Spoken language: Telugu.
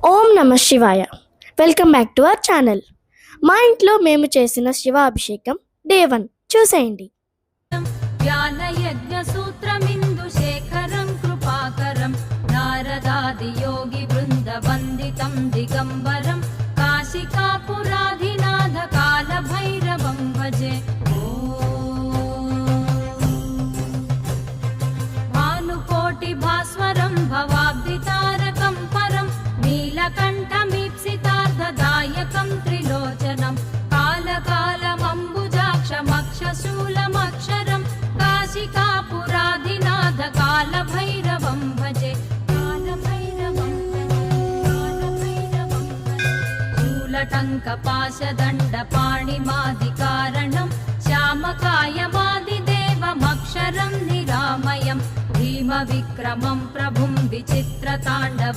ఓం నమ శివాయ. Welcome back to our channel. మా ఇంట్లో మేము చేసిన శివ అభిషేకం డే 1 చూసేయండి. జ్ఞానయజ్ఞసూత్రమిందుశేఖరం కృపాకరం నారదాది యోగి బృంద వందితం దిగంబరం కాశికాపురాధినాథ కాల భైరవం భజే. భానుకోటి భాస్వరం భవాబ్ది తారకం పరం నీలకంఠమీప్సితార్థదాయకం త్రిలోచనం కాలకాలమంబుజాక్షమక్షశూలమక్షరం కాశికాపురాధినాథ కాలభైరవం భజే. శూలటంకపాశదండపాణిమాదికారణం శ్యామకాయమాదిదేవమక్షరం నిరామయం భీమవిక్రమం ప్రభుం విచిత్రతాండవం